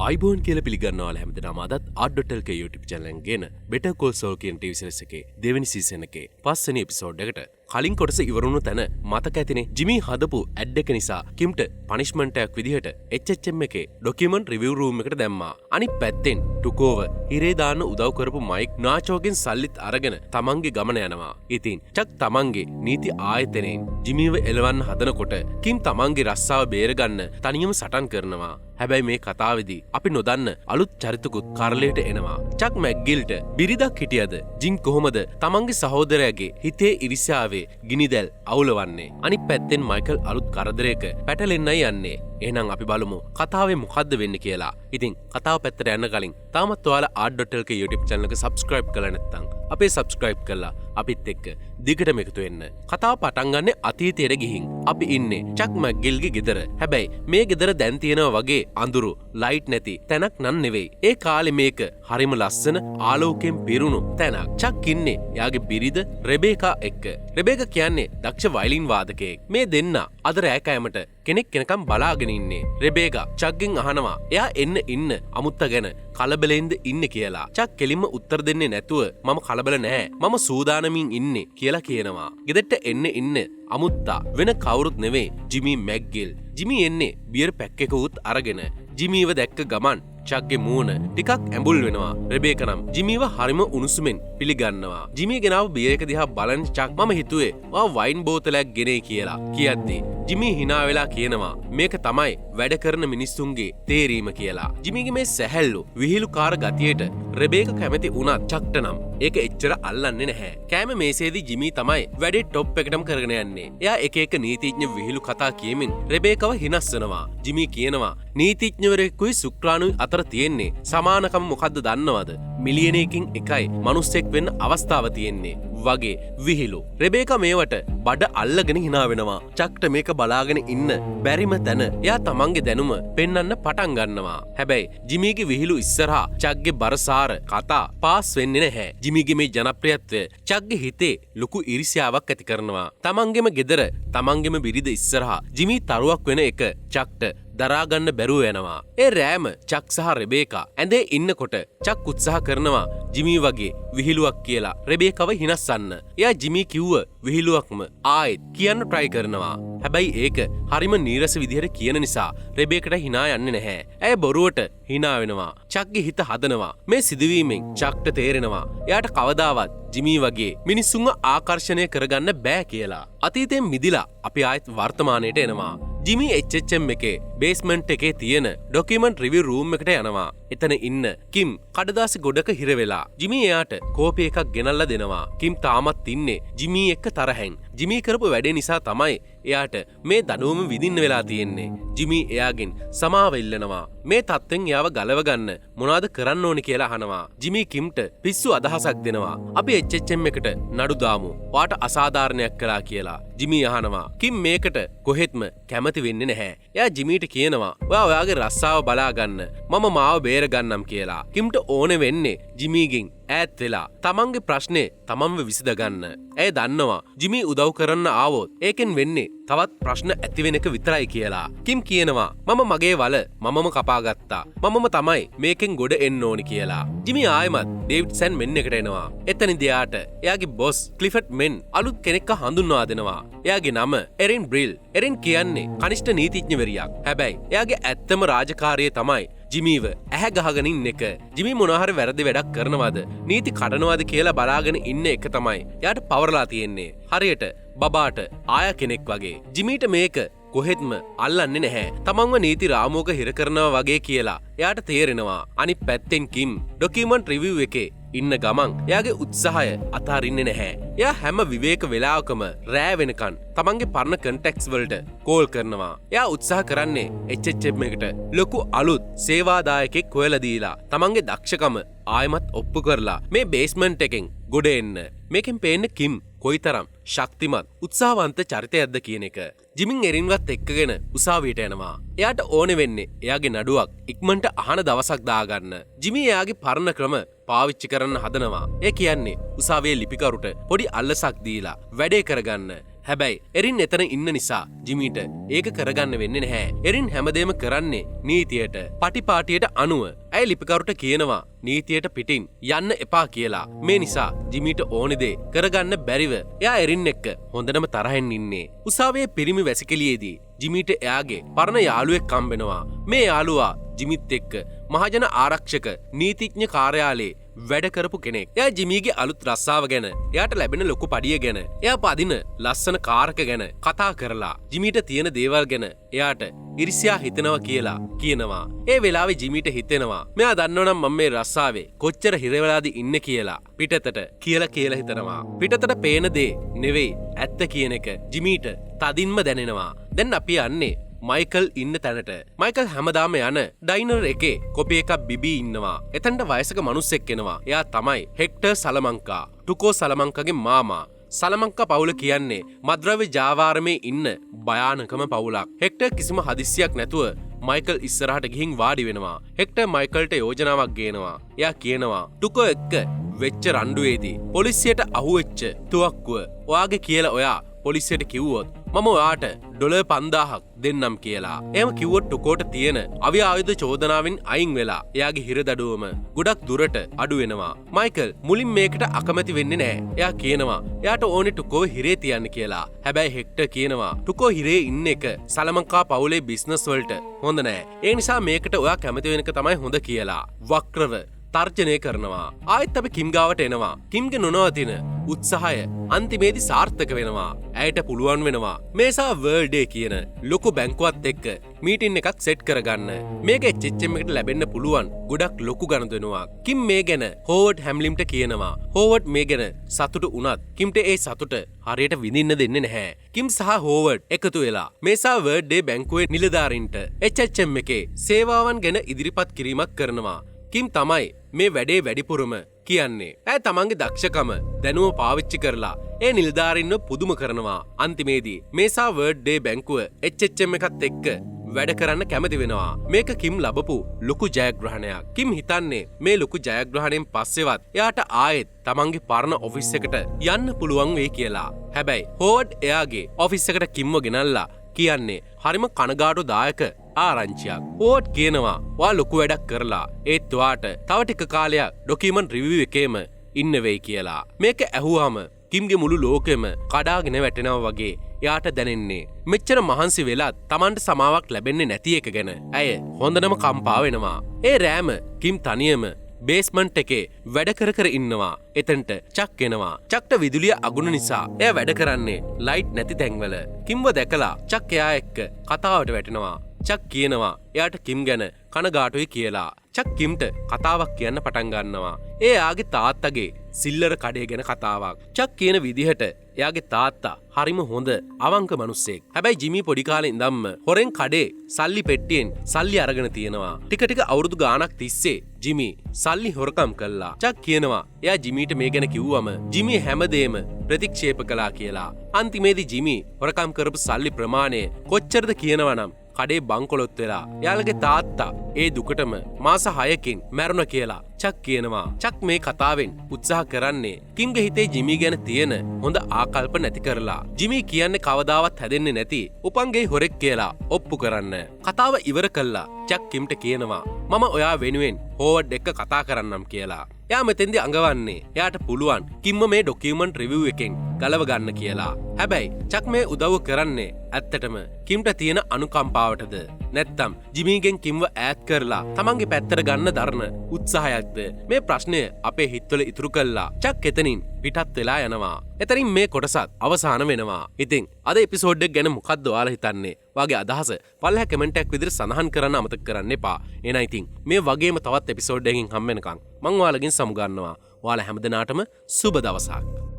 iBoon කියලා පිළිගන්නවාල හැමදෙනාම අදත් art.lk YouTube channel එකෙන් ගෙන Better Call Saul කියන TV series එකේ දෙවෙනි season එකේ පස්වෙනි episode එකට කලින් කොටස ඉවරුණු තැන මතක ඇතිනේ ජිමි හදපු ඇඩ් එක නිසා කිම්ට පනිෂ්මන්ට් එකක් විදිහට HHM එකේ ඩොකියුමන්ට් රිවිව් රූම් එකට දැම්මා. අනිත් පැත්තෙන් ටුකෝව හිරේ දාන්න උදව් කරපු මයික් නාචෝගෙන් සල්ලිත් අරගෙන තමන්ගේ ගමන යනවා. ඉතින් චක් තමන්ගේ නීති ආයතනයෙන් ජිමිව එලවන්න හදනකොට කිම් තමන්ගේ රස්සාව බේරගන්න තනියම සටන් කරනවා. හැබැයි මේ කතාවේදී අපි නොදන්න අලුත් චරිතකුත් කරලයට එනවා. චක් මැක්ගිල්ට බිරිදක් හිටියද ජින් කොහොමද තමන්ගේ සහෝදරයාගේ හිතේ ඉරිසියාවේ ගිනිදැල් අවුලවන්නේ. අනිත් පැත්තෙන් මයිකල් අලුත් කරදරයක පැටලෙන්නයි යන්නේ. එහෙනම් අපි බලමු කතාවේ මොකද්ද වෙන්නේ කියලා. ඉතින් කතාව පැත්තට යන්න කලින් තාමත් ඔයාලා art.lk YouTube channel එක subscribe කරලා නැත්නම් අපේ subscribe කරලා අපිත් එක්ක දිගටම එකතු වෙන්න. කතාව පටන් ගන්න අතීතයට ගිහින් අපි ඉන්නේ චක් මැක්ගිල්ගේ ගෙදර. හැබැයි මේ ගෙදර දැන් තියෙනවා වගේ අඳුරු ලයිට් නැති තැනක් නන් නෙවෙයි. ඒ කාලේ මේක හරිම ලස්සන ආලෝකයෙන් පිරුණු තැනක්. චක් ඉන්නේ යාගේ බිරිඳ රෙබේකා එක්ක. රෙබේකා කියන්නේ දක්ෂ වයලින් වාදකයෙක්. මේ දෙන්න අද රෑ කෑමට කෙනෙක් කෙනකම් බලාගෙන ඉන්නේ. රෙබේකා චක්ගෙන් අහනවා එයා ඉන්න අමුත්තා ගැන කලබලෙන්ද ඉන්නේ කියලා. චක් කෙලින්ම උත්තර දෙන්නේ නැතුව මම කලබල නැහැ. මම සූදානමින් ඉන්නේ කියලා කියනවා. ගෙදරට ඉන්න අමුත්තා වෙන කවුරුත් නෙවෙයි ජිමි මැක්ගිල්. ජිමි එන්නේ බියර් පැක් එකකුත් අරගෙන. ජිමීව දැක්ක ගමන් චක්ගේ මූණ ටිකක් ඇඹුල් වෙනවා. රෙබේකා නම් ජිමීව හරිම උණුසුමෙන් පිළිගන්නවා. ජිමී ගෙනාව බියර් එක දිහා බලන් චක් මම හිතුවේ ඔයා වයින් බෝතලයක් ගෙනේ කියලා. කියද්දී ජිමී hina වෙලා කියනවා මේක තමයි වැඩ කරන මිනිස්සුන්ගේ තේරීම කියලා. ජිමීගේ මේ සැහැල්ලු විහිළුකාර ගතියට රෙබේකා කැමති වුණත් චක්ට නම් ඒක එච්චර අල්ලන්නේ නැහැ. කෑම මේසේදී ජිමී තමයි වැඩේ টොප් එකටම කරගෙන යන්නේ. එයා එක එක නීතිඥ විහිළු කතා කියමින් රෙබේකාව හිනස්සනවා. ජිමී කියනවා නීතිඥවරයෙකුයි ශුක්‍රාණුයි අතර තියෙන්නේ සමානකම මොකද්ද දන්නවද? මිලියනයකින් එකයි මනුස්සෙක් වෙන්න අවස්ථාව තියෙන්නේ වගේ විහිළු. රෙබේකා මේවට බඩ අල්ලගෙන hina වෙනවා. චක්ට මේක බලාගෙන ඉන්න බැරිම තැන එයා තමන්ගේ දැනුම පෙන්වන්න පටන් ගන්නවා. හැබැයි ජිමීගේ විහිළු ඉස්සරහා චක්ගේ බරසාර කතා පාස් වෙන්නේ නැහැ. ජිමීගේ මේ ජනප්‍රියත්වය චක්ගේ හිතේ ලොකු ඉරිසියාවක් ඇති කරනවා. තමන්ගේම ගෙදර තමන්ගේම බිරිඳ ඉස්සරහා ජිමී තරුවක් වෙන එක චක්ට දරාගන්න බැරුව යනවා. ඒ රෑම චක් සහ රෙබේකා ඇඳේ ඉන්නකොට චක් උත්සාහ කරනවා ජිමී වගේ විහිළුවක් කියලා රෙබේකාව හිනස්සන්න. එයා ජිමී කිව්ව විහිළුවක්ම ආයෙත් කියන්න try කරනවා. හැබැයි ඒක හරිම නීරස විදිහට කියන නිසා රෙබේකට hina යන්නේ නැහැ. ඇය බොරුවට hina වෙනවා. චක්ගේ හිත හදනවා. මේ සිදුවීමෙන් චක්ට තේරෙනවා එයාට කවදාවත් ජිමී වගේ මිනිස්සුන්ව ආකර්ෂණය කරගන්න බෑ කියලා. අතීතයෙන් මිදිලා අපි ආයෙත් වර්තමානයට එනවා. ජිමි HHM එකේ බේස්මන්ට් එකේ තියෙන ඩොකියුමන්ට් රිවිව් රූම් එකට යනවා. එතන ඉන්න කිම් කඩදාසි ගොඩක හිර වෙලා. ජිමි එයාට කෝපි එකක් ගෙනල්ලා දෙනවා. කිම් තාමත් ඉන්නේ ජිමි එක්ක තරහෙන්. ජිමි කරපු වැඩේ නිසා තමයි එයාට මේ දඬුවම විඳින්න වෙලා තියෙන්නේ. ජිමි එයාගෙන් සමාව ඉල්ලනවා. මේ තත්ත්වෙන් එයාව ගලව ගන්න මොනවද කරන්න ඕනි කියලා අහනවා. ජිමි කිම්ට පිස්සු අදහසක් දෙනවා. අපි HHM එකට නඩු දාමු. ඔයාට අසාධාරණයක් කළා කියලා. ජිමි අහනවා. කිම් මේකට කොහෙත්ම කැමති වෙන්නේ නැහැ. එයා ජිමීට කියනවා ඔයා ඔයාගේ රස්සාව බලා ගන්න. මම මාව බේර ගන්නම් කියලා. කිම්ට ඕනේ වෙන්නේ ජිමීගෙන් ඈත් වෙලා තමන්ගේ ප්‍රශ්නේ තමන්ව විසඳ ගන්න. ඇය දන්නවා ජිමි උදව් කරන්න ආවොත් ඒකෙන් වෙන්නේ තවත් ප්‍රශ්න ඇති වෙන එක විතරයි කියලා. කිම් කියනවා මම මගේ වල මමම කපාගත්තා. මමම තමයි මේකෙන් ගොඩ එන්න ඕනි කියලා. ජිමි ආයෙමත් ඩේවිඩ්සන් මෙන් එකට එනවා. එතනදී එයාට එයාගේ බොස් ක්ලිෆර්ඩ් මෙන් අලුත් කෙනෙක්ව හඳුන්වා දෙනවා. එයාගේ නම එරින් බ්‍රිල්. එරින් කියන්නේ කනිෂ්ඨ නීතිඥවරියක්. හැබැයි එයාගේ ඇත්තම රාජකාරිය තමයි ජිමීව ඇහැ ගහගෙන ඉන්න එක. ජිමි මොනවාහරි වැරදි වැඩක් කරනවද නීති කඩනවද කියලා බලාගෙන ඉන්න එක තමයි එයාට පවරලා තියෙන්නේ. හරියට බබාට ආයා කෙනෙක් වගේ. ජිමීට මේක කොහෙත්ම අල්ලන්නේ නැහැ. තමන්ව නීති රාමුවක හිර කරනවා වගේ කියලා එයාට තේරෙනවා. අනිත් පැත්තෙන් කිම් ඩොකියුමන්ට් රිවිව් එකේ ඉන්න ගමන් එයාගේ උත්සාහය අතාරින්නේ නැහැ. එයා හැම විවේක වෙලාවකම රෑ වෙනකන් තමන්ගේ පරණ කන්ටැක්ට්ස් වලට කෝල් කරනවා. එයා උත්සාහ කරන්නේ HHM එකට ලොකු අලුත් සේවාදායකෙක් හොයලා දීලා තමන්ගේ දක්ෂකම ආයෙමත් ඔප්පු කරලා මේ බේස්මන්ට් එකෙන් ගොඩ එන්න. මේකෙන් පේන්නේ කිම් කොයිතරම් ශක්තිමත් උත්සාහවන්ත චරිතයක්ද කියන එක. ජිමින් එරින්වත් එක්කගෙන උසාවියට යනවා. එයාට ඕනෙ වෙන්නේ එයාගේ නඩුවක් ඉක්මනට අහන දවසක් දාගන්න. ජිමි එයාගේ පරණ ක්‍රම පාවිච්චි කරන්න හදනවා. ඒ කියන්නේ උසාවියේ ලිපිකරුට පොඩි අල්ලසක් දීලා වැඩේ කරගන්න. හැබැයි එරින් එතන ඉන්න නිසා ජිමීට ඒක කරගන්න වෙන්නේ නැහැ. එරින් හැමදේම කරන්නේ නීතියට, පටිපාටියට අනුව. ඇය ලිපිකරුට කියනවා නීතියට පිටින් යන්න එපා කියලා. මේ නිසා ජිමීට ඕනෙ දේ කරගන්න බැරිව එයා එරින් එක්ක හොඳටම තරහෙන් ඉන්නේ. උසාවියේ පිරිමි වැසිකිළියේදී ජිමීට එයාගේ පරණ යාළුවෙක් හම්බෙනවා. මේ යාළුවා ජිමිත් එක්ක මහජන ආරක්ෂක නීතිඥ කාර්යාලයේ වැඩ කරපු කෙනෙක්. එයා ජිමීගේ අලුත් රස්සාව ගැන, එයාට ලැබෙන ලොකු පඩිය ගැන, එයා පදින ලස්සන කාරක ගැන කතා කරලා ජිමීට තියෙන දේවල් ගැන එයාට ඉරිසියා හිතනවා කියලා කියනවා. ඒ වෙලාවේ ජිමීට හිතෙනවා මෙයා දන්නවනම් මම මේ රස්සාවේ කොච්චර හිරවෙලාද ඉන්නේ කියලා. පිටතට කියලා හිතනවා. පිටතට පේන දේ නෙවෙයි ඇත්ත කියන එක ජිමීට තදින්ම දැනෙනවා. දැන් අපි යන්නේ මයිකල් ඉන්න තැනට. මයිකල් හැමදාම යන ඩයිනර් එකේ කොපි එකක් බිබී ඉන්නවා. එතනට වයසක මිනිස්සෙක් එනවා. එයා තමයි හෙක්ටර් සලමංකා, ටුකෝ සලමංකාගේ මාමා. සලමංකා පවුල කියන්නේ මද්‍රව්‍ය ජාවාරමේ ඉන්න භයානකම පවුලක්. හෙක්ටර් කිසිම හදිස්සියක් නැතුව මයිකල් ඉස්සරහට ගිහින් වාඩි වෙනවා. හෙක්ටර් මයිකල්ට යෝජනාවක් ගේනවා. එයා කියනවා ටුකෝ එක්ක වෙච්ච රණ්ඩුවේදී පොලිසියට අහුවෙච්ච තුවක්කුව ඔයාගේ කියලා ඔයා පොලිසියට කිව්වොත් මම ඔයාට ඩොලර් 5000ක් දෙන්නම් කියලා. එහෙම කිව්වොත් ටුකෝට තියෙන අවි ආයුධ චෝදනාවෙන් අයින් වෙලා එයාගේ හිරදඩුවම ගොඩක් දුරට අඩු වෙනවා. මයිකල් මුලින් මේකට අකමැති වෙන්නේ නැහැ. එයා කියනවා එයාට ඕනේ ටුකෝව හිරේ තියන්න කියලා. හැබැයි හෙක්ටර් කියනවා ටුකෝ හිරේ ඉන්න එක සලමංකා පවුලේ බිස්නස් වලට හොඳ නැහැ. ඒ නිසා මේකට ඔයා කැමති වෙන එක තමයි හොඳ කියලා. වක්‍රව තර්ජනය කරනවා. ආයෙත් අපි කිම් ගාවට එනවා. කිම්ගේ නොනවතින උත්සාහය අන්තිමේදී සාර්ථක වෙනවා. ඇයට පුළුවන් වෙනවා මේසා වර්ල්ඩ් ඩේ කියන ලොකු බැංකුවත් එක්ක මීටින් එකක් සෙට් කරගන්න. මේක HHM එකට ලැබෙන්න පුළුවන් ගොඩක් ලොකු ගණන්දෙනුවක්. කිම් මේ ගැන හෝවර්ඩ් හැම්ලිම්ට කියනවා. හෝවර්ඩ් මේ ගැන සතුටු වුණත් කිම්ට ඒ සතුට හරියට විඳින්න දෙන්නේ නැහැ. කිම් සහ හෝවර්ඩ් එකතු වෙලා මේසා වර්ල්ඩ් ඩේ බැංකුවේ නිලධාරීන්ට HHM එකේ සේවාවන් ගැන ඉදිරිපත් කිරීමක් කරනවා. කිම් තමයි මේ වැඩේ වැඩිපුරම කියන්නේ. ඇය තමන්ගේ දක්ෂකම දැනුම පාවිච්චි කරලා ඒ නිලධාරීන්ව පුදුම කරනවා. අන්තිමේදී මේසා වර්ල්ඩ් ඩේ බැංකුව HHM එකත් එක්ක වැඩ කරන්න කැමති වෙනවා. මේක කිම් ලබපු ලොකු ජයග්‍රහණයක්. කිම් හිතන්නේ මේ ලොකු ජයග්‍රහණයෙන් පස්සෙවත් එයාට ආයෙත් තමන්ගේ පරණ ඔෆිස් එකට යන්න පුළුවන් වෙයි කියලා. හැබැයි හෝවර්ඩ් එයාගේ ඔෆිස් එකට කිම්ව ගෙනල්ලා කියන්නේ හරිම කනගාටුදායක ආරංචියක්. හෝවර්ඩ් කියනවා ඔයා ලොකු වැඩක් කරලා ඒත් ඔයාට තව ටික කාලයක් ඩොකියුමන්ට් රිවිව් එකේම ඉන්න වෙයි කියලා. මේක ඇහුවාම කිම්ගේ මුළු ලෝකෙම කඩාගෙන වැටෙනවා වගේ එයාට දැනෙන්නේ. මෙච්චර මහන්සි වෙලත් Tamanට සමාවක් ලැබෙන්නේ නැති එක ගැන ඇය හොඳටම කම්පා වෙනවා. ඒ රෑම කිම් තනියම බේස්මන්ට් එකේ වැඩ කර ඉන්නවා. එතනට චක් එනවා. චක්ට විදුලිය අගුණ නිසා එයා වැඩ කරන්නේ ලයිට් නැති තැන්වල. කිම්ව දැකලා චක් එයා එක්ක කතාවට වැටෙනවා. චක් කියනවා එයාට කිම් ගැන කනගාටුයි කියලා. චක් කිම්ට කතාවක් කියන්න පටන් ගන්නවා. ඒ එයාගේ තාත්තගේ සිල්ලර කඩේ ගැන කතාවක්. චක් කියන විදිහට එයාගේ තාත්තා හරිම හොඳ අවංක මිනිස්සෙක්. හැබැයි ජිමි පොඩි කාලේ ඉඳන්ම හොරෙන් කඩේ සල්ලි පෙට්ටියෙන් සල්ලි අරගෙන තියෙනවා. ටික අවුරුදු ගාණක් තිස්සේ ජිමි සල්ලි හොරකම් කළා. චක් කියනවා එයා ජිමිට මේ ගැන කිව්වම ජිමි හැමදේම ප්‍රතික්ෂේප කළා කියලා. අන්තිමේදී ජිමි හොරකම් කරපු සල්ලි ප්‍රමාණය කොච්චරද කියනවනම් කඩේ බංකොලොත් වෙලා එයාලගේ තාත්තා ඒ දුකටම මාස 6කින් මැරුණ කියලා චක් කියනවා. චක් මේ කතාවෙන් උත්සාහ කරන්නේ කිම්ගේ හිතේ ජිමි ගැන තියෙන හොඳ ආකල්ප නැති කරලා ජිමි කියන්නේ කවදාවත් හැදෙන්නේ නැති උපන්ගේ හොරෙක් කියලා ඔප්පු කරන්න. කතාව ඉවර කළා චක් කිම්ට කියනවා මම ඔයා වෙනුවෙන් හෝවර්ඩ් එක්ක කතා කරන්නම් කියලා. එයා මෙතෙන්දී අඟවන්නේ එයාට පුළුවන් කිම්ම මේ ඩොකියුමන්ට් රිවිව් එකෙන් ගලව ගන්න කියලා. හැබැයි චක් මේ උදව්ව කරන්නේ ඇත්තටම කිම්ට තියෙන අනුකම්පාවටද නැත්නම් ජිමිගෙන් කිම්ව ඈත් කරලා තමන්ගේ පැත්තට ගන්න දරන උත්සාහයක්ද? මේ ප්‍රශ්නය අපේ හිතවල ඉතුරු කළා චක් එතනින් පිටත් වෙලා යනවා. එතනින් මේ කොටසත් අවසාන වෙනවා. ඉතින් අද එපිසෝඩ් එක ගැන මොකක්ද ඔයාලා හිතන්නේ? වගේ අදහස පල්ලෙහා කමෙන්ට් එකක් විදිහට සඳහන් කරන්න අමතක කරන්න එපා. එහෙනම් ඉතින් මේ වගේම තවත් එපිසෝඩ් එකකින් හම් වෙනකන් මම ඔයාලගෙන් සමු ගන්නවා. ඔයාලා හැමදෙනාටම සුබ දවසක්.